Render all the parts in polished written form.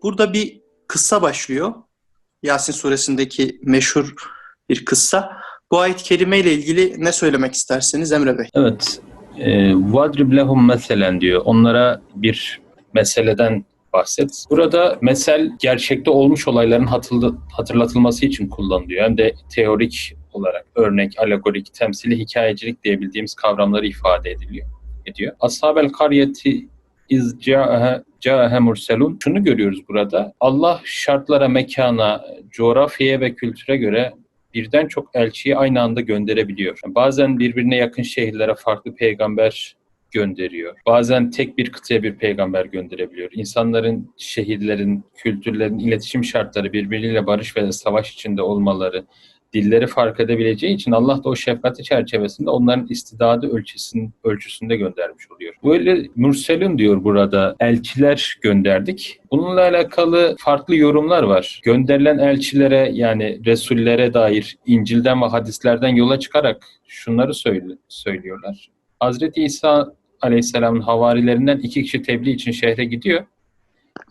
Burada bir kıssa başlıyor. Yasin suresindeki meşhur bir kıssa. Bu ayet-i kerime ile ilgili ne söylemek istersiniz Emre Bey? Evet. وَاضْرِبْ لَهُمْ meselen diyor. Onlara bir meseleden bahset. Burada mesel gerçekte olmuş olayların hatırlatılması için kullanılıyor. Hem de teorik olarak örnek, alegorik, temsili, hikayecilik diye bildiğimiz kavramları ifade ediyor. Ashab-el karyeti iz ca'ahe murselun. Şunu görüyoruz burada. Allah şartlara, mekana, coğrafyaya ve kültüre göre birden çok elçiyi aynı anda gönderebiliyor. Bazen birbirine yakın şehirlere farklı peygamber gönderiyor. Bazen tek bir kıtaya bir peygamber gönderebiliyor. İnsanların, şehirlerin, kültürlerin iletişim şartları birbiriyle barış ve savaş içinde olmaları, dilleri fark edebileceği için Allah da o şefkati çerçevesinde onların istidadı ölçüsünde göndermiş oluyor. Böyle Mürselün diyor burada, elçiler gönderdik. Bununla alakalı farklı yorumlar var. Gönderilen elçilere, yani Resullere dair İncil'den ve hadislerden yola çıkarak şunları söylüyorlar. Hazreti İsa Aleyhisselam'ın havarilerinden 2 kişi tebliğ için şehre gidiyor.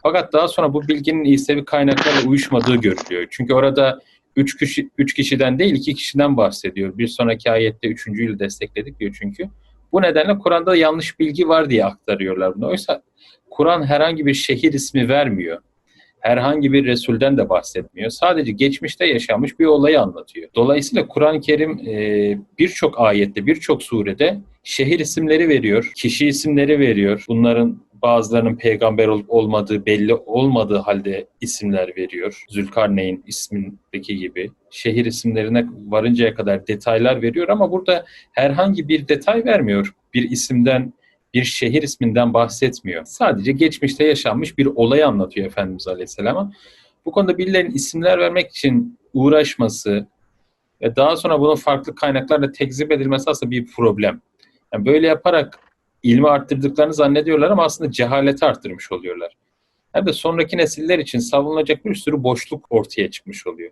Fakat daha sonra bu bilginin İsevi kaynaklarla uyuşmadığı görülüyor. Çünkü orada 3 kişiden değil 2 kişiden bahsediyor. Bir sonraki ayette 3.'yü destekledik diyor çünkü. Bu nedenle Kur'an'da yanlış bilgi var diye aktarıyorlar bunu. Oysa Kur'an herhangi bir şehir ismi vermiyor. Herhangi bir Resul'den de bahsetmiyor. Sadece geçmişte yaşanmış bir olayı anlatıyor. Dolayısıyla Kur'an-ı Kerim birçok ayette, birçok surede şehir isimleri veriyor, kişi isimleri veriyor. Bunların bazılarının peygamber olup olmadığı belli olmadığı halde isimler veriyor. Zülkarneyn ismindeki gibi. Şehir isimlerine varıncaya kadar detaylar veriyor ama burada herhangi bir detay vermiyor. Bir isimden, bir şehir isminden bahsetmiyor. Sadece geçmişte yaşanmış bir olayı anlatıyor Efendimiz Aleyhisselam'a. Bu konuda birilerinin isimler vermek için uğraşması ve daha sonra bunun farklı kaynaklarla tekzip edilmesi aslında bir problem. Yani böyle yaparak ilmi arttırdıklarını zannediyorlar ama aslında cehaleti arttırmış oluyorlar. Hem de sonraki nesiller için savunulacak bir sürü boşluk ortaya çıkmış oluyor.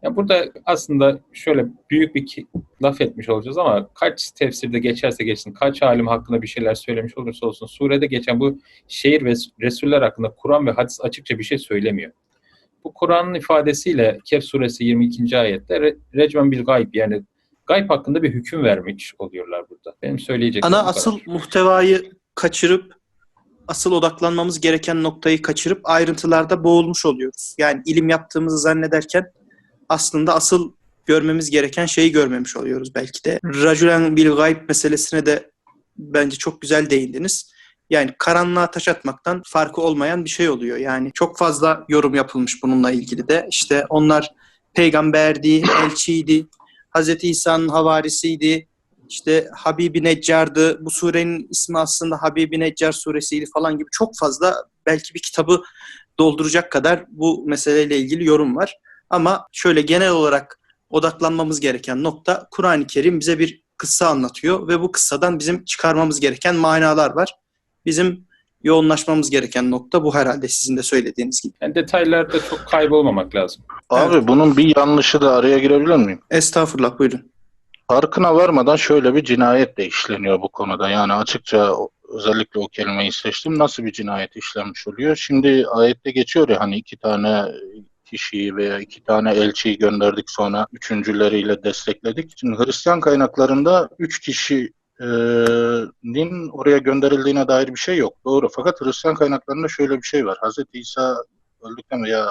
Yani burada aslında şöyle büyük bir laf etmiş olacağız ama kaç tefsirde geçerse geçsin, kaç alim hakkında bir şeyler söylemiş olursa olsun, surede geçen bu şehir ve Resuller hakkında Kur'an ve hadis açıkça bir şey söylemiyor. Bu Kur'an'ın ifadesiyle Kehf suresi 22. ayette recmen bil gayb, yani gayb hakkında bir hüküm vermiş oluyorlar burada. Benim söyleyeceklerim bu kadar. Asıl muhtevayı kaçırıp, asıl odaklanmamız gereken noktayı kaçırıp ayrıntılarda boğulmuş oluyoruz. Yani ilim yaptığımızı zannederken aslında asıl görmemiz gereken şeyi görmemiş oluyoruz belki de. Raculen bil gayb meselesine de bence çok güzel değindiniz. Yani karanlığa taş atmaktan farkı olmayan bir şey oluyor. Yani çok fazla yorum yapılmış bununla ilgili de. İşte onlar peygamberdi, elçiydi, Hazreti İsa'nın havarisiydi, işte Habib-i Neccar'dı. Bu surenin ismi aslında Habib-i Neccar suresiydi falan gibi çok fazla, belki bir kitabı dolduracak kadar bu meseleyle ilgili yorum var. Ama şöyle genel olarak odaklanmamız gereken nokta, Kur'an-ı Kerim bize bir kıssa anlatıyor ve bu kıssadan bizim çıkarmamız gereken manalar var. Bizim yoğunlaşmamız gereken nokta bu herhalde, sizin de söylediğiniz gibi. Yani detaylarda çok kaybolmamak lazım. Abi evet. Bunun bir yanlışı da araya girebilir miyim? Estağfurullah, buyurun. Farkına varmadan şöyle bir cinayet de işleniyor bu konuda. Yani açıkça özellikle o kelimeyi seçtim. Nasıl bir cinayet işlenmiş oluyor? Şimdi ayette geçiyor ya, hani 2 tane kişiyi veya 2 tane elçiyi gönderdik, sonra üçüncüleriyle destekledik. Şimdi Hristiyan kaynaklarında 3 kişinin oraya gönderildiğine dair bir şey yok. Doğru. Fakat Hristiyan kaynaklarında şöyle bir şey var. Hazreti İsa öldükten veya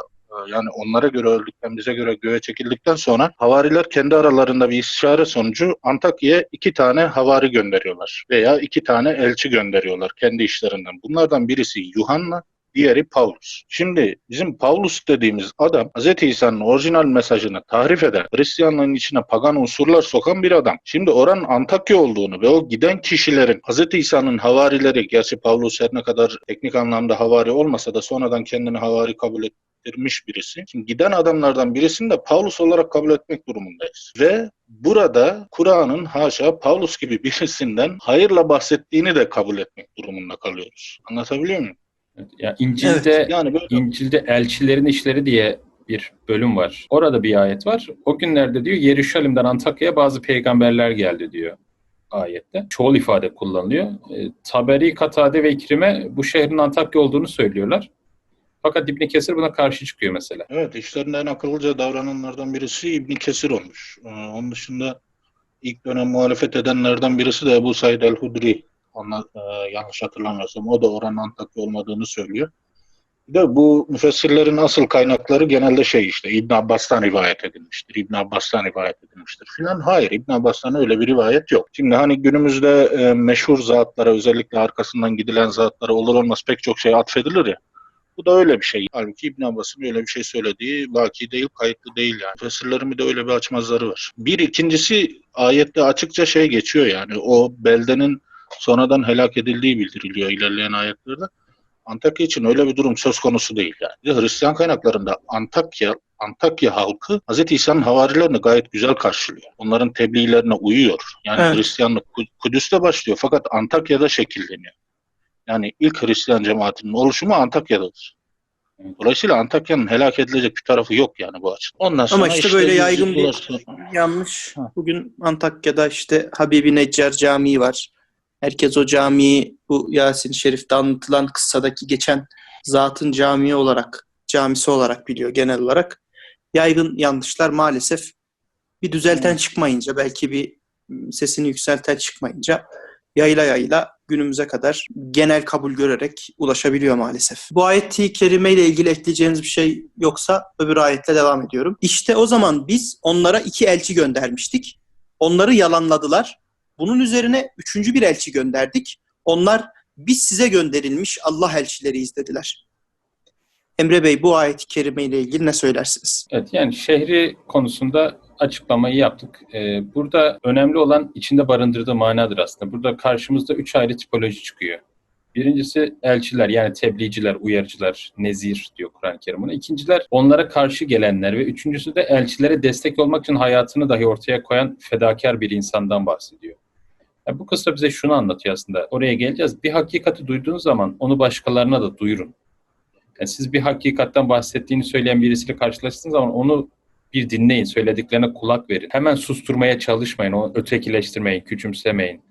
yani onlara göre öldükten, bize göre göğe çekildikten sonra havariler kendi aralarında bir istişare sonucu Antakya'ya 2 tane havari gönderiyorlar. Veya 2 tane elçi gönderiyorlar kendi işlerinden. Bunlardan birisi Yuhanna, diğeri Pavlus. Şimdi bizim Pavlus dediğimiz adam Hz. İsa'nın orijinal mesajını tahrif eden, Hristiyanlığın içine pagan unsurlar sokan bir adam. Şimdi oranın Antakya olduğunu ve o giden kişilerin Hz. İsa'nın havarileri, gerçi Pavlus her ne kadar teknik anlamda havari olmasa da sonradan kendini havari kabul ettirmiş birisi. Şimdi giden adamlardan birisini de Pavlus olarak kabul etmek durumundayız. Ve burada Kur'an'ın haşa Pavlus gibi birisinden hayırla bahsettiğini de kabul etmek durumunda kalıyoruz. Anlatabiliyor muyum? Ya İncil'de, evet, yani İncil'de elçilerin işleri diye bir bölüm var. Orada bir ayet var. O günlerde diyor Yeruşalim'den Antakya'ya bazı peygamberler geldi diyor ayette. Çoğul ifade kullanılıyor. Taberi, Katade ve İkrime bu şehrin Antakya olduğunu söylüyorlar. Fakat İbn Kesir buna karşı çıkıyor mesela. Evet, işlerinden akıllıca davrananlardan birisi İbn Kesir olmuş. Onun dışında ilk dönem muhalefet edenlerden birisi de Ebu Said el-Hudri. Onlar, yanlış hatırlamıyorsam o da oranın Antakya olmadığını söylüyor. Bir de bu müfessirlerin asıl kaynakları genelde işte İbn Abbas'tan rivayet edilmiştir. İbn Abbas'tan rivayet edilmiştir filan. Hayır, İbn Abbas'tan öyle bir rivayet yok. Şimdi hani günümüzde meşhur zatlara, özellikle arkasından gidilen zatlara olur olmaz pek çok şey atfedilir ya. Bu da öyle bir şey. Halbuki İbn Abbas'ın öyle bir şey söylediği vaki değil, kayıtlı değil yani. Müfessirlerin bir de öyle bir açmazları var. İkincisi ayette açıkça geçiyor yani. O beldenin sonradan helak edildiği bildiriliyor ilerleyen ayetlerde. Antakya için öyle bir durum söz konusu değil yani. Bir de Hristiyan kaynaklarında Antakya halkı Hz. İsa'nın havarilerini gayet güzel karşılıyor. Onların tebliğlerine uyuyor. Yani Evet. Hristiyanlık Kudüs'te başlıyor fakat Antakya'da şekilleniyor. Yani ilk Hristiyan cemaatinin oluşumu Antakya'dadır. Dolayısıyla Antakya'nın helak edilecek bir tarafı yok yani bu açıdan. Ondan sonra Ama işte böyle yaygın bir yıllar yanlış. Ha. Bugün Antakya'da işte Habibi Neccar Camii var. Herkes o camiyi bu Yasin-i Şerif'te anlatılan kıssadaki geçen zatın camisi olarak biliyor genel olarak. Yaygın yanlışlar maalesef bir düzelten çıkmayınca, belki bir sesini yükselten çıkmayınca yayla yayla günümüze kadar genel kabul görerek ulaşabiliyor maalesef. Bu ayet-i kerime ile ilgili ekleyeceğiniz bir şey yoksa öbür ayetle devam ediyorum. İşte o zaman biz onlara 2 elçi göndermiştik. Onları yalanladılar. Bunun üzerine 3. bir elçi gönderdik. Onlar biz size gönderilmiş Allah elçileriyiz dediler. Emre Bey, bu ayet-i kerime ile ilgili ne söylersiniz? Evet, yani şehri konusunda açıklamayı yaptık. Burada önemli olan içinde barındırdığı manadır aslında. Burada karşımızda 3 ayrı tipoloji çıkıyor. Birincisi elçiler, yani tebliğciler, uyarıcılar, nezir diyor Kur'an-ı Kerim buna. İkinciler onlara karşı gelenler ve üçüncüsü de elçilere destek olmak için hayatını dahi ortaya koyan fedakar bir insandan bahsediyor. Yani bu kısa bize şunu anlatıyor aslında. Oraya geleceğiz. Bir hakikati duyduğunuz zaman onu başkalarına da duyurun. Yani siz bir hakikatten bahsettiğini söyleyen birisiyle karşılaştığınız zaman onu bir dinleyin, söylediklerine kulak verin. Hemen susturmaya çalışmayın, onu ötekileştirmeyin, küçümsemeyin.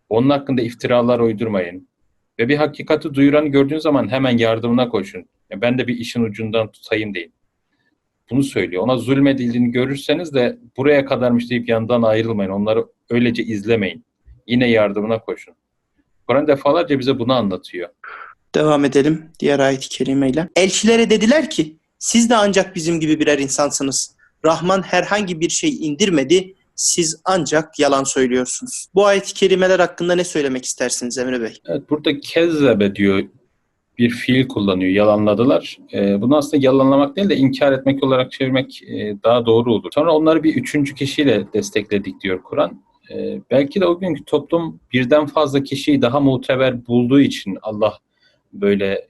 Onun hakkında iftiralar uydurmayın. Ve bir hakikati duyuranı gördüğünüz zaman hemen yardımına koşun. Ya ben de bir işin ucundan tutayım deyin. Bunu söylüyor. Ona zulmedildiğini görürseniz de buraya kadarmış deyip yanından ayrılmayın. Onları öylece izlemeyin. Yine yardımına koşun. Kur'an defalarca bize bunu anlatıyor. Devam edelim diğer ayet-i kerimeyle. Elçilere dediler ki, siz de ancak bizim gibi birer insansınız. Rahman herhangi bir şey indirmedi, siz ancak yalan söylüyorsunuz. Bu ayet-i kerimeler hakkında ne söylemek istersiniz Emre Bey? Evet, burada kezzebe diyor, bir fiil kullanıyor. Yalanladılar. Bunu aslında yalanlamak değil de inkar etmek olarak çevirmek daha doğru olur. Sonra onları bir üçüncü kişiyle destekledik diyor Kur'an. Belki de o günkü toplum birden fazla kişiyi daha muteber bulduğu için Allah böyle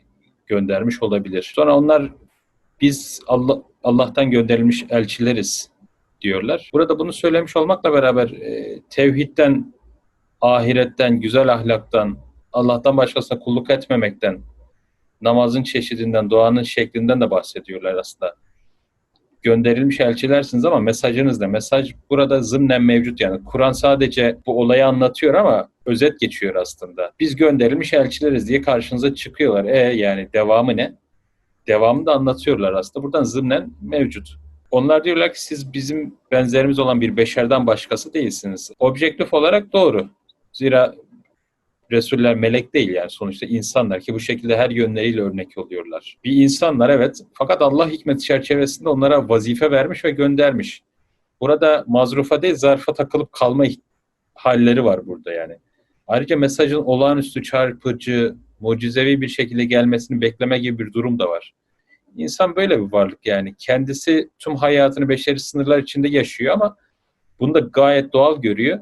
göndermiş olabilir. Sonra onlar biz Allah'tan gönderilmiş elçileriz diyorlar. Burada bunu söylemiş olmakla beraber tevhidden, ahiretten, güzel ahlaktan, Allah'tan başkasına kulluk etmemekten, namazın çeşidinden, duanın şeklinden de bahsediyorlar aslında. Gönderilmiş elçilersiniz ama mesajınız ne? Mesaj burada zımnen mevcut yani. Kur'an sadece bu olayı anlatıyor ama özet geçiyor aslında. Biz gönderilmiş elçileriz diye karşınıza çıkıyorlar. Yani devamı ne? Devamını da anlatıyorlar aslında. Buradan zımnen mevcut. Onlar diyorlar ki siz bizim benzerimiz olan bir beşerden başkası değilsiniz. Objektif olarak doğru. Zira Resuller melek değil yani, sonuçta insanlar ki bu şekilde her yönleriyle örnek oluyorlar. Bir insanlar evet, fakat Allah hikmeti çerçevesinde onlara vazife vermiş ve göndermiş. Burada mazrufa değil zarfa takılıp kalma halleri var burada yani. Ayrıca mesajın olağanüstü, çarpıcı, mucizevi bir şekilde gelmesini bekleme gibi bir durum da var. İnsan böyle bir varlık yani. Kendisi tüm hayatını beşeri sınırlar içinde yaşıyor ama bunu da gayet doğal görüyor.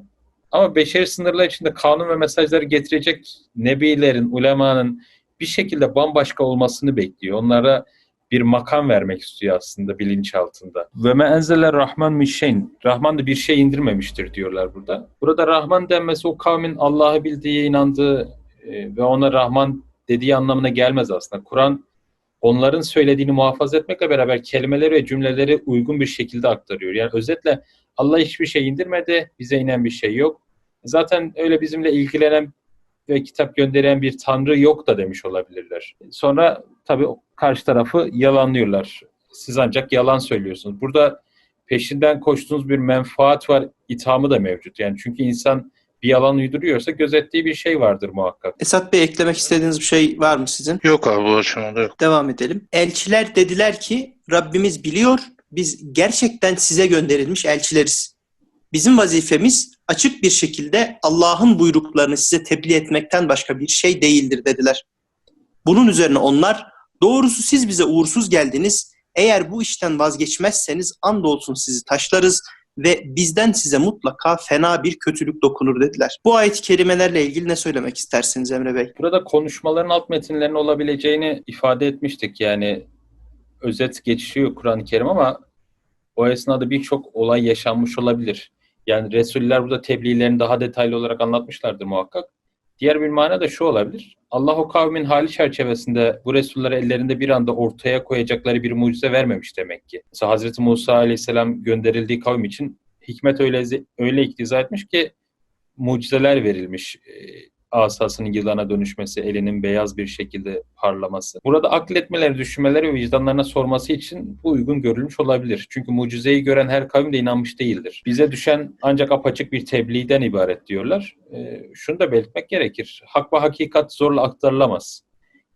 Ama beşeri sınırlar içinde kanun ve mesajları getirecek nebilerin, ulemanın bir şekilde bambaşka olmasını bekliyor. Onlara bir makam vermek istiyor aslında bilinçaltında. Ve me enzele rahman mişeyn. Rahman da bir şey indirmemiştir diyorlar burada. Burada Rahman denmesi o kavmin Allah'ı bildiği, inandığı ve ona Rahman dediği anlamına gelmez aslında. Kur'an onların söylediğini muhafaza etmekle beraber kelimeleri ve cümleleri uygun bir şekilde aktarıyor. Yani özetle Allah hiçbir şey indirmedi, bize inen bir şey yok. Zaten öyle bizimle ilgilenen ve kitap gönderen bir tanrı yok da demiş olabilirler. Sonra tabii karşı tarafı yalanlıyorlar. Siz ancak yalan söylüyorsunuz. Burada peşinden koştuğunuz bir menfaat var, ithamı da mevcut. Yani çünkü insan bir yalan uyduruyorsa gözettiği bir şey vardır muhakkak. Esat Bey, eklemek istediğiniz bir şey var mı sizin? Yok abi, bu aşamada yok. Devam edelim. Elçiler dediler ki Rabbimiz biliyor, biz gerçekten size gönderilmiş elçileriz. Bizim vazifemiz açık bir şekilde Allah'ın buyruklarını size tebliğ etmekten başka bir şey değildir dediler. Bunun üzerine onlar, doğrusu siz bize uğursuz geldiniz. Eğer bu işten vazgeçmezseniz andolsun sizi taşlarız ve bizden size mutlaka fena bir kötülük dokunur dediler. Bu ayet-i kerimelerle ilgili ne söylemek istersiniz Emre Bey? Burada konuşmaların alt metinlerinin olabileceğini ifade etmiştik. Yani özet geçiyor Kur'an-ı Kerim ama o esnada birçok olay yaşanmış olabilir. Yani Resuller burada tebliğlerini daha detaylı olarak anlatmışlardır muhakkak. Diğer bir mana da şu olabilir. Allah o kavmin hali çerçevesinde bu Resulleri ellerinde bir anda ortaya koyacakları bir mucize vermemiş demek ki. Mesela Hazreti Musa Aleyhisselam gönderildiği kavim için hikmet öyle iktiza etmiş ki mucizeler verilmiş. Asasının yılana dönüşmesi, elinin beyaz bir şekilde parlaması. Burada akletmeleri, düşünmeleri ve vicdanlarına sorması için bu uygun görülmüş olabilir. Çünkü mucizeyi gören her kavim de inanmış değildir. Bize düşen ancak apaçık bir tebliğden ibaret diyorlar. Şunu da belirtmek gerekir. Hak ve hakikat zorla aktarılamaz.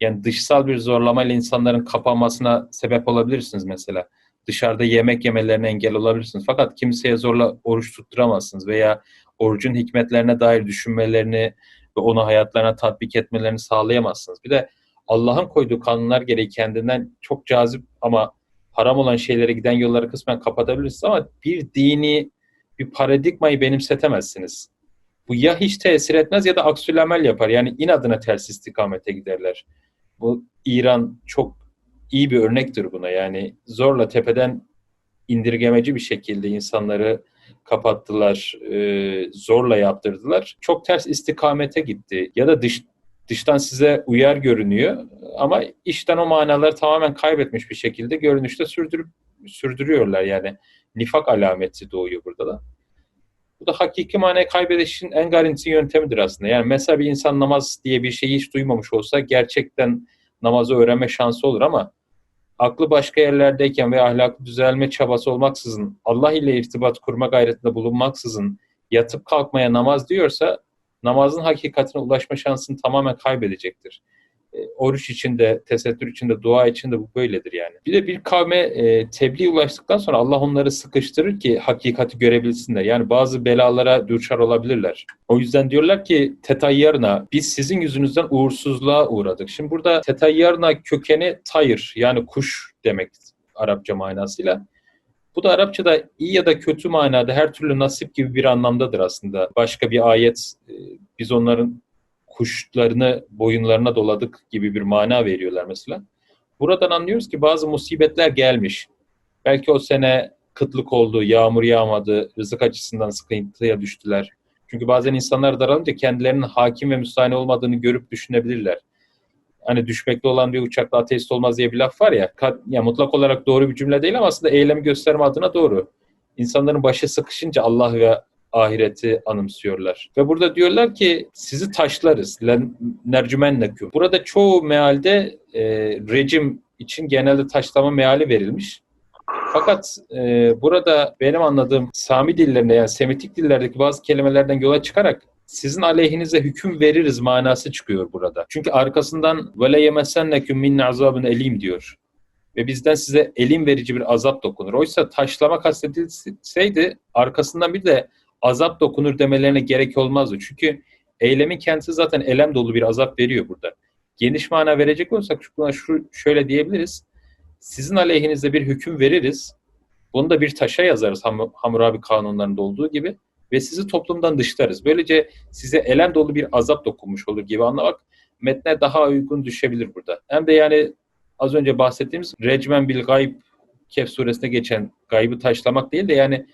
Yani dışsal bir zorlamayla insanların kapanmasına sebep olabilirsiniz mesela. Dışarıda yemek yemelerine engel olabilirsiniz. Fakat kimseye zorla oruç tutturamazsınız veya orucun hikmetlerine dair düşünmelerini ve onu hayatlarına tatbik etmelerini sağlayamazsınız. Bir de Allah'ın koyduğu kanunlar gereği kendinden çok cazip ama haram olan şeylere giden yolları kısmen kapatabilirsiniz ama bir dini, bir paradigmayı benimsetemezsiniz. Bu ya hiç tesir etmez ya da aksülamel yapar. Yani inadına ters istikamete giderler. Bu İran çok iyi bir örnektir buna. Yani zorla tepeden indirgemeci bir şekilde insanları kapattılar, zorla yaptırdılar. Çok ters istikamete gitti. Ya da dıştan size uyar görünüyor ama içten o manaları tamamen kaybetmiş bir şekilde görünüşte sürdürüyorlar. Yani nifak alameti doğuyor burada da. Bu da hakiki manayı kaybedişin en garanti yöntemidir aslında. Yani mesela bir insan namaz diye bir şeyi hiç duymamış olsa gerçekten namazı öğrenme şansı olur ama aklı başka yerlerdeyken ve ahlaklı düzelme çabası olmaksızın, Allah ile irtibat kurma gayretinde bulunmaksızın yatıp kalkmaya namaz diyorsa namazın hakikatine ulaşma şansını tamamen kaybedecektir. Oruç için de, tesettür için de, dua için de bu böyledir yani. Bir de bir kavme tebliğ ulaştıktan sonra Allah onları sıkıştırır ki hakikati görebilsinler. Yani bazı belalara düçar olabilirler. O yüzden diyorlar ki tetayyarna, biz sizin yüzünüzden uğursuzluğa uğradık. Şimdi burada tetayyarna kökeni tayr, yani kuş demek Arapça manasıyla. Bu da Arapçada iyi ya da kötü manada her türlü nasip gibi bir anlamdadır aslında. Başka bir ayet biz onların kuşlarını boyunlarına doladık gibi bir mana veriyorlar mesela. Buradan anlıyoruz ki bazı musibetler gelmiş. Belki o sene kıtlık oldu, yağmur yağmadı, rızık açısından sıkıntıya düştüler. Çünkü bazen insanlar daralınca kendilerinin hakim ve müstahane olmadığını görüp düşünebilirler. Hani düşmekte olan bir uçakla ateist olmaz diye bir laf var ya, ya mutlak olarak doğru bir cümle değil ama aslında eylemi gösterme adına doğru. İnsanların başı sıkışınca Allah ve ahireti anımsıyorlar. Ve burada diyorlar ki sizi taşlarız. Nercümenneküm. Burada çoğu mealde rejim için genelde taşlama meali verilmiş. Fakat burada benim anladığım Sami dillerinde yani Semitik dillerdeki bazı kelimelerden yola çıkarak sizin aleyhinize hüküm veririz manası çıkıyor burada. Çünkü arkasından vele yemessenneküm min azabun elim diyor. Ve bizden size elim verici bir azap dokunur. Oysa taşlama kastedilseydi arkasından bir de azap dokunur demelerine gerek olmazdı. Çünkü eylemin kendisi zaten elem dolu bir azap veriyor burada. Geniş mana verecek olsak buna şöyle diyebiliriz. Sizin aleyhinize bir hüküm veririz. Bunu da bir taşa yazarız Hammurabi kanunlarında olduğu gibi ve sizi toplumdan dışlarız. Böylece size elem dolu bir azap dokunmuş olur gibi anlamak metne daha uygun düşebilir burada. Hem de yani az önce bahsettiğimiz recmen bil gayb Kehf suresinde geçen gaybı taşlamak değil de yani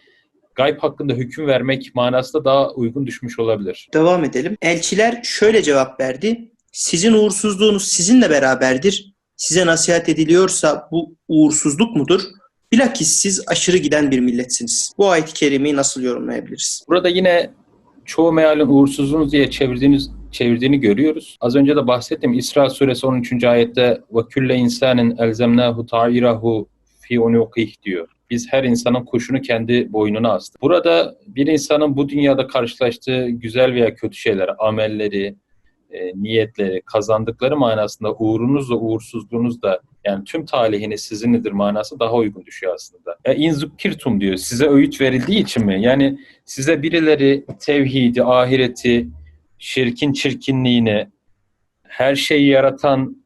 gayb hakkında hüküm vermek manasında daha uygun düşmüş olabilir. Devam edelim. Elçiler şöyle cevap verdi. Sizin uğursuzluğunuz sizinle beraberdir. Size nasihat ediliyorsa bu uğursuzluk mudur? Bilakis siz aşırı giden bir milletsiniz. Bu ayet-i kerimeyi nasıl yorumlayabiliriz? Burada yine çoğu mealin uğursuzluğunuz diye çevirdiğini görüyoruz. Az önce de bahsettiğim İsra suresi 13. ayette ve külle insanin elzemnahu ta'irahu fi unuqih diyor. Biz her insanın kuşunu kendi boynuna astık. Burada bir insanın bu dünyada karşılaştığı güzel veya kötü şeyler, amelleri, niyetleri, kazandıkları manasında uğrunuzla uğursuzluğunuz da yani tüm talihiniz sizinledir manası daha uygun düşüyor aslında. İn zukkirtum diyor. Size öğüt verildiği için mi? Yani size birileri tevhidi, ahireti, şirkin çirkinliğini, her şeyi yaratan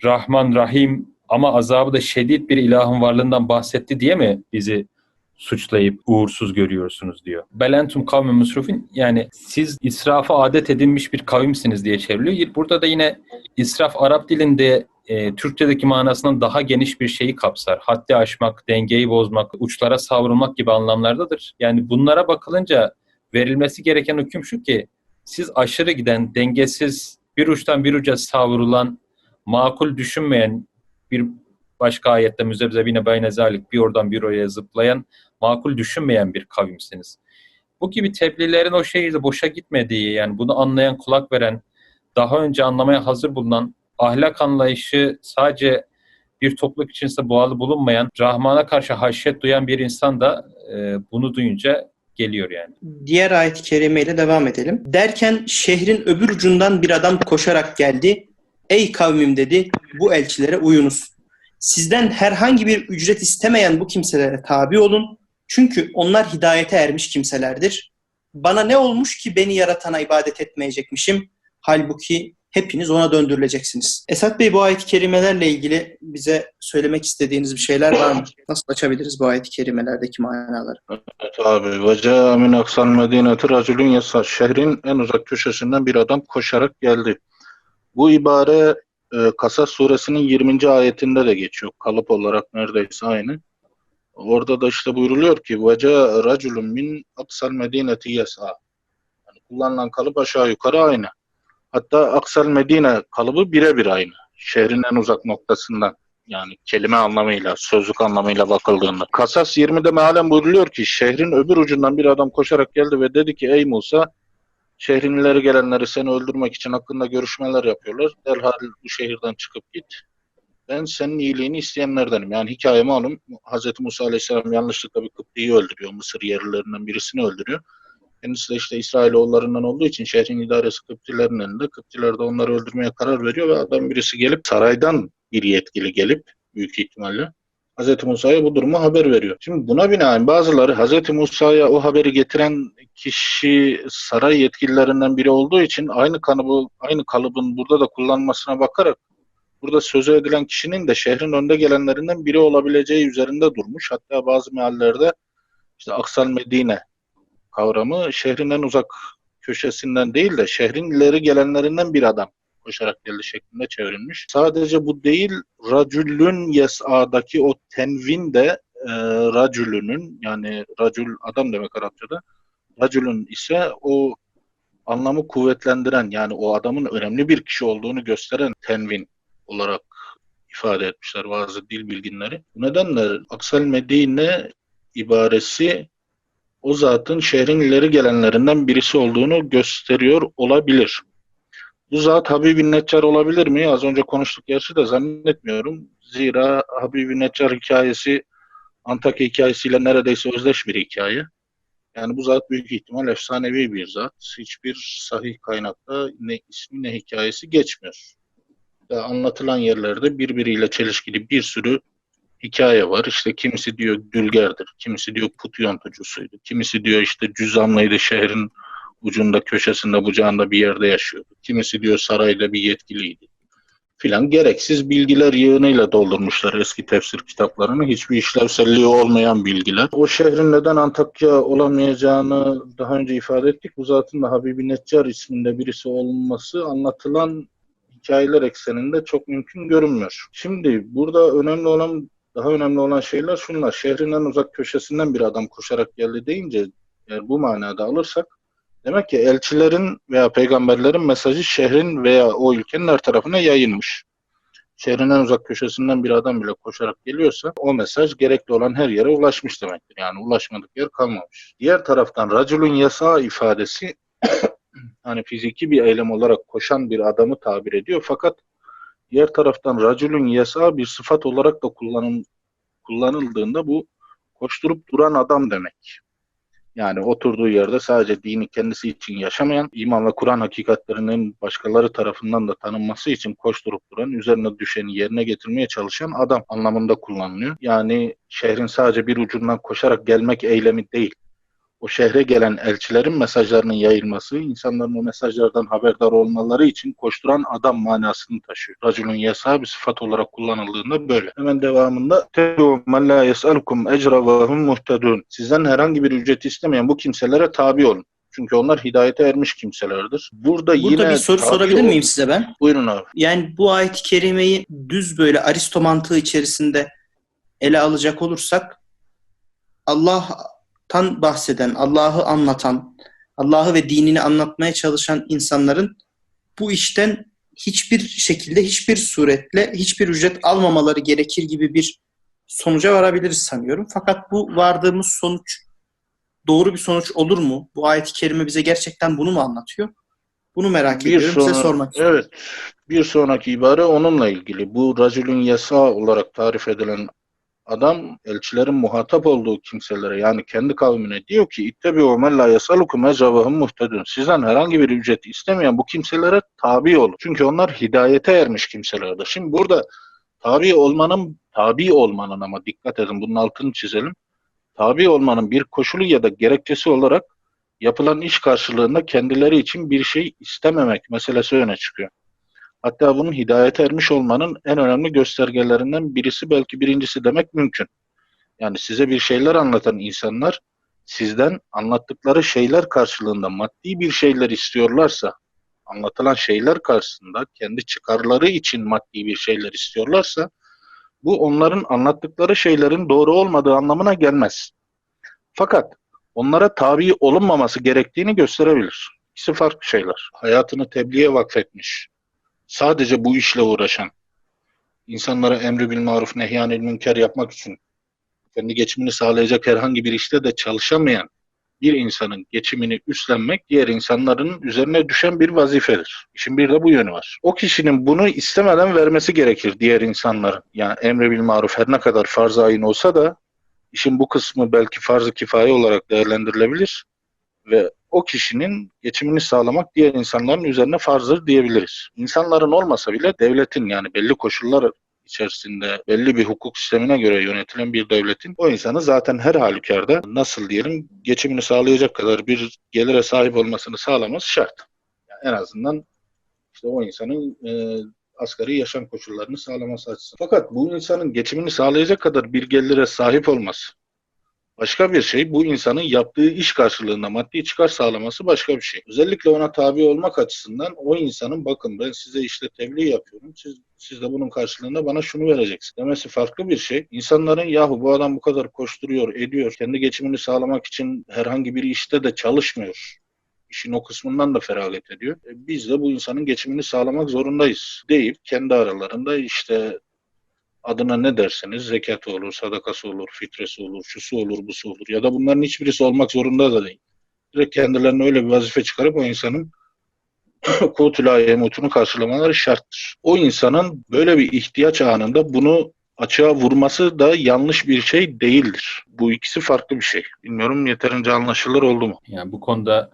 Rahman, Rahim ama azabı da şiddet bir ilahın varlığından bahsetti diye mi bizi suçlayıp uğursuz görüyorsunuz diyor. Belentum kavmi musrufin, yani siz israfa adet edinmiş bir kavimsiniz diye çevriliyor. Burada da yine israf Arap dilinde Türkçedeki manasından daha geniş bir şeyi kapsar. Haddi aşmak, dengeyi bozmak, uçlara savrulmak gibi anlamlardadır. Yani bunlara bakılınca verilmesi gereken hüküm şu ki siz aşırı giden, dengesiz, bir uçtan bir uca savrulan, makul düşünmeyen, bir başka ayette müzebzebine beyne zalik, bir oradan bir oraya zıplayan, makul düşünmeyen bir kavimsiniz. Bu gibi tebliğlerin o şehirde boşa gitmediği, yani bunu anlayan, kulak veren, daha önce anlamaya hazır bulunan, ahlak anlayışı sadece bir topluluk içerisinde bağlı bulunmayan, Rahman'a karşı haşyet duyan bir insan da bunu duyunca geliyor yani. Diğer ayet-i kerimeyle devam edelim. Derken şehrin öbür ucundan bir adam koşarak geldi. Ey kavmim dedi, bu elçilere uyunuz. Sizden herhangi bir ücret istemeyen bu kimselere tabi olun. Çünkü onlar hidayete ermiş kimselerdir. Bana ne olmuş ki beni yaratana ibadet etmeyecekmişim? Halbuki hepiniz ona döndürüleceksiniz. Esat Bey, bu ayet-i kerimelerle ilgili bize söylemek istediğiniz bir şeyler var mı? Nasıl açabiliriz bu ayet-i kerimelerdeki manaları? Evet abi. Ve câ min aksal medîneti racülün yesâ. Şehrin en uzak köşesinden bir adam koşarak geldi. Bu ibare Kasas suresinin 20. ayetinde de geçiyor. Kalıp olarak neredeyse aynı. Orada da işte buyruluyor ki وَجَاءَ رَجُلٌ مِنْ aksal medîneti yesâ. Yani kullanılan kalıp aşağı yukarı aynı. Hatta aksal medine kalıbı birebir aynı. Şehrin en uzak noktasından, yani kelime anlamıyla, sözlük anlamıyla bakıldığında. Kasas 20'de mealen buyruluyor ki şehrin öbür ucundan bir adam koşarak geldi ve dedi ki ey Musa, şehrin ileri gelenleri seni öldürmek için hakkında görüşmeler yapıyorlar. Derhal bu şehirden çıkıp git. Ben senin iyiliğini isteyenlerdenim. Yani hikaye malum. Hz. Musa Aleyhisselam yanlışlıkla bir Kıpti'yi öldürüyor. Mısır yerlilerinden birisini öldürüyor. Kendisi de işte İsrailoğullarından olduğu için şehrin idaresi Kıptilerin elinde. Kıptiler de onları öldürmeye karar veriyor ve adam birisi gelip saraydan bir yetkili gelip büyük ihtimalle Hz. Musa'ya bu durumu haber veriyor. Şimdi buna binaen bazıları Hz. Musa'ya o haberi getiren kişi saray yetkililerinden biri olduğu için aynı kalıbın burada da kullanmasına bakarak burada sözü edilen kişinin de şehrin önde gelenlerinden biri olabileceği üzerinde durmuş. Hatta bazı meallerde işte Aksal Medine kavramı şehrin en uzak köşesinden değil de şehrin ileri gelenlerinden bir adam koşarak geldi şeklinde çevrilmiş. Sadece bu değil, racülün yes'a'daki o tenvin de racülünün, yani racül adam demek Arapçada, racülün ise o anlamı kuvvetlendiren, yani o adamın önemli bir kişi olduğunu gösteren tenvin olarak ifade etmişler bazı dil bilginleri. Bu nedenle Aksal Medine ibaresi o zatın şehrin ileri gelenlerinden birisi olduğunu gösteriyor olabilir. Bu zat Habib-i Neccar olabilir mi? Az önce konuştuk gerçi de zannetmiyorum. Zira Habib-i Neccar hikayesi Antakya hikayesiyle neredeyse özdeş bir hikaye. Yani bu zat büyük ihtimal efsanevi bir zat. Hiçbir sahih kaynakta ne ismi ne hikayesi geçmiyor. Anlatılan yerlerde birbiriyle çelişkili bir sürü hikaye var. İşte kimisi diyor dülgerdir, kimisi diyor put yontucusuydu, kimisi diyor işte cüzamlıydı, şehrin ucunda, köşesinde, bucağında bir yerde yaşıyordu. Kimisi diyor sarayda bir yetkiliydi filan. Gereksiz bilgiler yığınıyla doldurmuşlar eski tefsir kitaplarını. Hiçbir işlevselliği olmayan bilgiler. O şehrin neden Antakya olamayacağını daha önce ifade ettik. Bu zatın da Habib-i Neccar isminde birisi olması anlatılan hikayeler ekseninde çok mümkün görünmüyor. Şimdi burada daha önemli olan şeyler şunlar. Şehrin en uzak köşesinden bir adam koşarak geldi deyince, eğer bu manada alırsak, demek ki elçilerin veya peygamberlerin mesajı şehrin veya o ülkenin her tarafına yayılmış. Şehrin en uzak köşesinden bir adam bile koşarak geliyorsa o mesaj gerekli olan her yere ulaşmış demektir. Yani ulaşmadık yer kalmamış. Diğer taraftan racülün yasa ifadesi hani fiziki bir eylem olarak koşan bir adamı tabir ediyor. Fakat diğer taraftan racülün yesa bir sıfat olarak da kullanıldığında bu koşturup duran adam demek. Yani oturduğu yerde sadece dini kendisi için yaşamayan, iman ve Kur'an hakikatlerinin başkaları tarafından da tanınması için koşturup duran, üzerine düşeni yerine getirmeye çalışan adam anlamında kullanılıyor. Yani şehrin sadece bir ucundan koşarak gelmek eylemi değil. O şehre gelen elçilerin mesajlarının yayılması, insanların o mesajlardan haberdar olmaları için koşturan adam manasını taşıyor. Racülün yesa bir sıfat olarak kullanıldığında böyle. Hemen devamında "Tebu men la yes'alukum ecra ve hum muhtedun." Sizden herhangi bir ücret istemeyen bu kimselere tabi olun. Çünkü onlar hidayete ermiş kimselerdir. Burada yine bir soru sorabilir miyim size ben? Buyurun abi. Yani bu ayet-i kerimeyi düz böyle Aristo mantığı içerisinde ele alacak olursak, Allah'tan bahseden, Allah'ı anlatan, Allah'ı ve dinini anlatmaya çalışan insanların bu işten hiçbir şekilde, hiçbir suretle, hiçbir ücret almamaları gerekir gibi bir sonuca varabiliriz sanıyorum. Fakat bu vardığımız sonuç doğru bir sonuç olur mu? Bu ayet-i kerime bize gerçekten bunu mu anlatıyor? Bunu merak ediyorum. Size sormak istiyorum. Evet, bir sonraki ibare onunla ilgili. Bu racülün yasa olarak tarif edilen adam elçilerin muhatap olduğu kimselere, yani kendi kavmine diyor ki "İttebi'u men la yesalukum ecra ve hum muhtedun." Sizden herhangi bir ücret istemeyen bu kimselere tabi olun. Çünkü onlar hidayete ermiş kimselerdir. Şimdi burada tabi olmanın ama dikkat edin, bunun altını çizelim. Tabi olmanın bir koşulu ya da gerekçesi olarak yapılan iş karşılığında kendileri için bir şey istememek meselesi öne çıkıyor. Hatta bunun hidayete ermiş olmanın en önemli göstergelerinden birisi, belki birincisi demek mümkün. Yani size bir şeyler anlatan insanlar sizden anlattıkları şeyler karşılığında maddi bir şeyler istiyorlarsa, anlatılan şeyler karşısında kendi çıkarları için maddi bir şeyler istiyorlarsa, bu onların anlattıkları şeylerin doğru olmadığı anlamına gelmez. Fakat onlara tabi olunmaması gerektiğini gösterebilir. İkisi farklı şeyler. Hayatını tebliğe vakfetmiş, sadece bu işle uğraşan, insanlara emri bil maruf nehyanil münker yapmak için kendi geçimini sağlayacak herhangi bir işte de çalışamayan bir insanın geçimini üstlenmek diğer insanların üzerine düşen bir vazifedir. İşin bir de bu yönü var. O kişinin bunu istemeden vermesi gerekir diğer insanların. Yani emri bil maruf her ne kadar farz-ı ayın olsa da işin bu kısmı belki farz-ı kifaye olarak değerlendirilebilir ve o kişinin geçimini sağlamak diğer insanların üzerine farzdır diyebiliriz. İnsanların olmasa bile devletin, yani belli koşullar içerisinde belli bir hukuk sistemine göre yönetilen bir devletin o insanı zaten her halükarda, nasıl diyelim, geçimini sağlayacak kadar bir gelire sahip olmasını sağlaması şart. Yani en azından işte o insanın asgari yaşam koşullarını sağlaması açısından. Fakat bu insanın geçimini sağlayacak kadar bir gelire sahip olması başka bir şey. Bu insanın yaptığı iş karşılığında maddi çıkar sağlaması başka bir şey. Özellikle ona tabi olmak açısından o insanın bakın ben size işte tebliğ yapıyorum. Siz de bunun karşılığında bana şunu vereceksiniz demesi farklı bir şey. İnsanların yahu bu adam bu kadar koşturuyor, ediyor. Kendi geçimini sağlamak için herhangi bir işte de çalışmıyor. İşin o kısmından da feragat ediyor. Biz de bu insanın geçimini sağlamak zorundayız deyip kendi aralarında işte adına ne derseniz, zekatı olur, sadakası olur, fitresi olur, şusu olur, busu olur ya da bunların hiçbirisi olmak zorunda da değil. Direkt kendilerine öyle bir vazife çıkarıp o insanın kutula yemutunu karşılamaları şarttır. O insanın böyle bir ihtiyaç anında bunu açığa vurması da yanlış bir şey değildir. Bu ikisi farklı bir şey. Bilmiyorum yeterince anlaşılır oldu mu? Yani bu konuda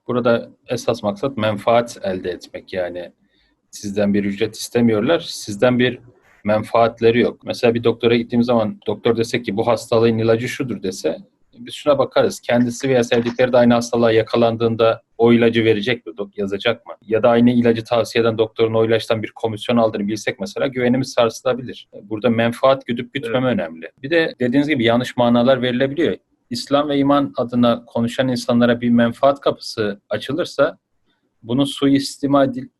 burada esas maksat menfaat elde etmek. Yani sizden bir ücret istemiyorlar, sizden bir menfaatleri yok. Mesela bir doktora gittiğimiz zaman doktor desek ki bu hastalığın ilacı şudur dese, biz şuna bakarız. Kendisi veya sevdikleri de aynı hastalığa yakalandığında o ilacı verecek mi, yazacak mı? Ya da aynı ilacı tavsiye eden doktorun o ilaçtan bir komisyon aldığını bilsek mesela güvenimiz sarsılabilir. Burada menfaat güdüp gütmeme önemli. Bir de dediğiniz gibi yanlış manalar verilebiliyor. İslam ve iman adına konuşan insanlara bir menfaat kapısı açılırsa bunun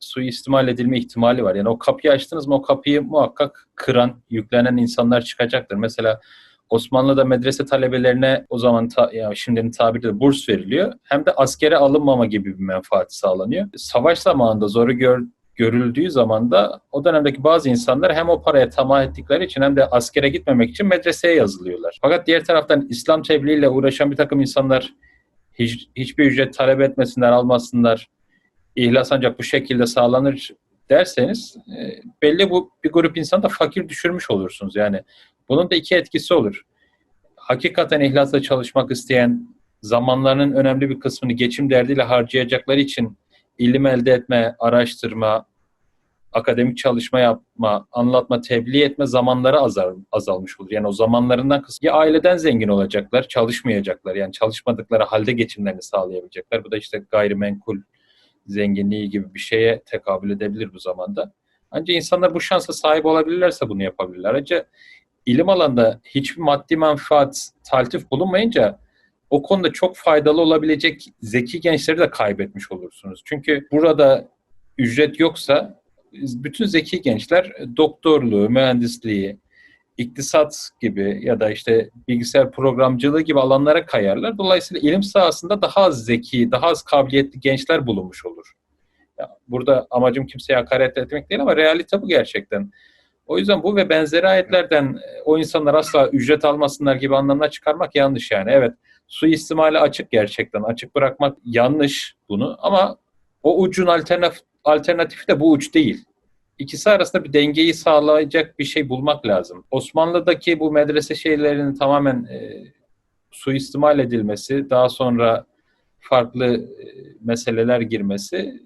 suistimal edilme ihtimali var. Yani o kapıyı açtınız mı o kapıyı muhakkak kıran, yüklenen insanlar çıkacaktır. Mesela Osmanlı'da medrese talebelerine o zaman yani şimdinin tabiriyle burs veriliyor. Hem de askere alınmama gibi bir menfaat sağlanıyor. Savaş zamanında zoru görüldüğü zaman da o dönemdeki bazı insanlar hem o paraya tamah ettikleri için hem de askere gitmemek için medreseye yazılıyorlar. Fakat diğer taraftan İslam tebliğiyle uğraşan bir takım insanlar hiçbir ücret talep etmesinler, almasınlar. ihlas ancak bu şekilde sağlanır derseniz belli bu bir grup insan da fakir düşürmüş olursunuz. Yani bunun da iki etkisi olur. Hakikaten ihlasla çalışmak isteyen, zamanlarının önemli bir kısmını geçim derdiyle harcayacakları için ilim elde etme, araştırma, akademik çalışma yapma, anlatma, tebliğ etme zamanları azalmış olur. Yani o zamanlarından kısmı ya aileden zengin olacaklar, çalışmayacaklar. Yani çalışmadıkları halde geçimlerini sağlayabilecekler. Bu da işte gayrimenkul zenginliği gibi bir şeye tekabül edebilir bu zamanda. Ancak insanlar bu şansa sahip olabilirlerse bunu yapabilirler. Ayrıca ilim alanında hiçbir maddi menfaat, taltif bulunmayınca o konuda çok faydalı olabilecek zeki gençleri de kaybetmiş olursunuz. Çünkü burada ücret yoksa bütün zeki gençler doktorluğu, mühendisliği, iktisat gibi ya da işte bilgisayar programcılığı gibi alanlara kayarlar. Dolayısıyla ilim sahasında daha az zeki, daha az kabiliyetli gençler bulunmuş olur. Ya burada amacım kimseye hakaret etmek değil ama realite bu gerçekten. O yüzden bu ve benzeri ayetlerden o insanlar asla ücret almasınlar gibi anlamlar çıkarmak yanlış yani. Evet, suistimale açık gerçekten. Açık bırakmak yanlış bunu ama o ucun alternatifi de bu uç değil. İkisi arasında bir dengeyi sağlayacak bir şey bulmak lazım. Osmanlı'daki bu medrese şeylerinin tamamen suistimal edilmesi, daha sonra farklı meseleler girmesi,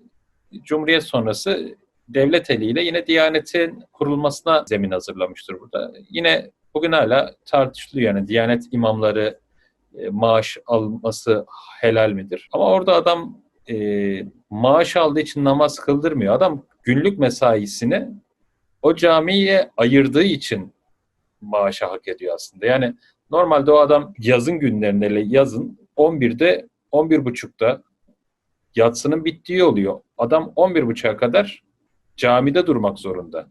Cumhuriyet sonrası devlet eliyle yine Diyanet'in kurulmasına zemin hazırlamıştır burada. Yine bugün hala tartışılıyor yani Diyanet imamları maaş alması helal midir? Ama orada adam maaş aldığı için namaz kıldırmıyor. Adam günlük mesaisini o camiye ayırdığı için maaşı hak ediyor aslında. Yani normalde o adam yazın günlerinde yazın 11'de 11.30'da yatsının bittiği oluyor. Adam 11.30'a kadar camide durmak zorunda.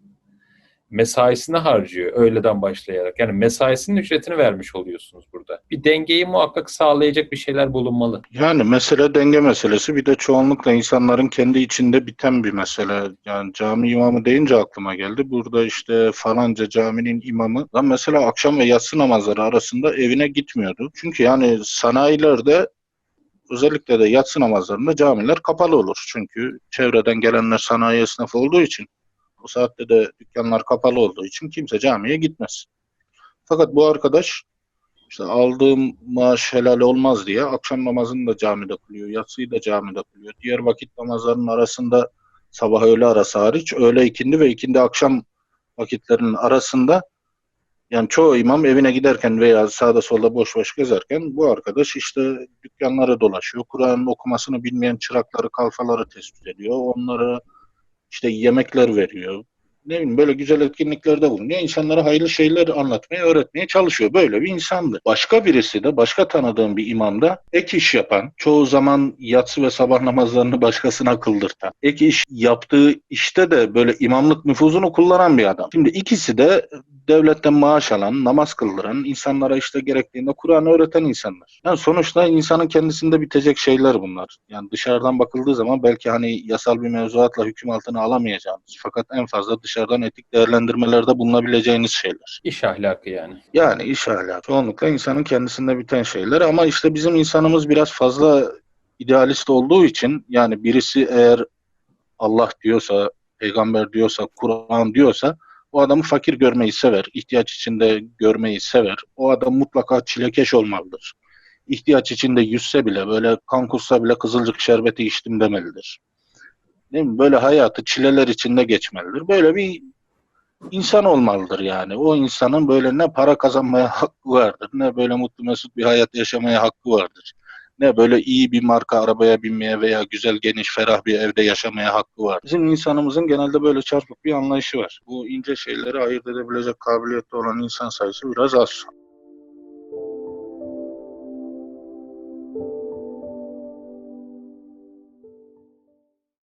Mesaisini harcıyor öğleden başlayarak. Yani mesaisinin ücretini vermiş oluyorsunuz burada. Bir dengeyi muhakkak sağlayacak bir şeyler bulunmalı. Yani mesele denge meselesi, bir de çoğunlukla insanların kendi içinde biten bir mesele. Yani cami imamı deyince aklıma geldi. Burada işte falanca caminin imamı lan mesela akşam ve yatsı namazları arasında evine gitmiyordu. Çünkü yani sanayilerde özellikle de yatsı namazlarında camiler kapalı olur. Çünkü çevreden gelenler sanayi esnafı olduğu için, o saatte de dükkanlar kapalı olduğu için kimse camiye gitmez. Fakat bu arkadaş işte aldığım maaş helal olmaz diye akşam namazını da camide kılıyor, yatsıyı da camide kılıyor. Diğer vakit namazlarının arasında sabah öğle arası hariç öğle ikindi ve ikindi akşam vakitlerinin arasında yani çoğu imam evine giderken veya sağda solda boş boş gezerken bu arkadaş işte dükkanlara dolaşıyor. Kur'an'ın okumasını bilmeyen çırakları, kalfaları tespit ediyor. Onlara işte yemekler veriyor. Ne bileyim böyle güzel etkinliklerde bulunuyor. İnsanlara hayırlı şeyler anlatmaya, öğretmeye çalışıyor. Böyle bir insandı. Başka birisi de, başka tanıdığım bir imam da ek iş yapan, çoğu zaman yatsı ve sabah namazlarını başkasına kıldırtan, ek iş yaptığı işte de böyle imamlık nüfuzunu kullanan bir adam. Şimdi ikisi de devletten maaş alan, namaz kıldıran, insanlara işte gerektiğinde Kur'an öğreten insanlar. Yani sonuçta insanın kendisinde bitecek şeyler bunlar. Yani dışarıdan bakıldığı zaman belki hani yasal bir mevzuatla hüküm altına alamayacağınız fakat en fazla dışarıdan etik değerlendirmelerde bulunabileceğiniz şeyler. İş ahlakı yani. Yani iş ahlakı. Çoğunlukla insanın kendisinde biten şeyler ama işte bizim insanımız biraz fazla idealist olduğu için yani birisi eğer Allah diyorsa, peygamber diyorsa, Kur'an diyorsa o adamı fakir görmeyi sever, ihtiyaç içinde görmeyi sever. O adam mutlaka çilekeş olmalıdır. İhtiyaç içinde yüzse bile, böyle kan kussa bile kızılcık şerbeti içtim demelidir. Değil mi? Böyle hayatı çileler içinde geçmelidir. Böyle bir insan olmalıdır yani. O insanın böyle ne para kazanmaya hakkı vardır, ne böyle mutlu mesut bir hayat yaşamaya hakkı vardır. Ne böyle iyi bir marka arabaya binmeye veya güzel, geniş, ferah bir evde yaşamaya hakkı var. Bizim insanımızın genelde böyle çarpık bir anlayışı var. Bu ince şeyleri ayırt edebilecek kabiliyette olan insan sayısı biraz az.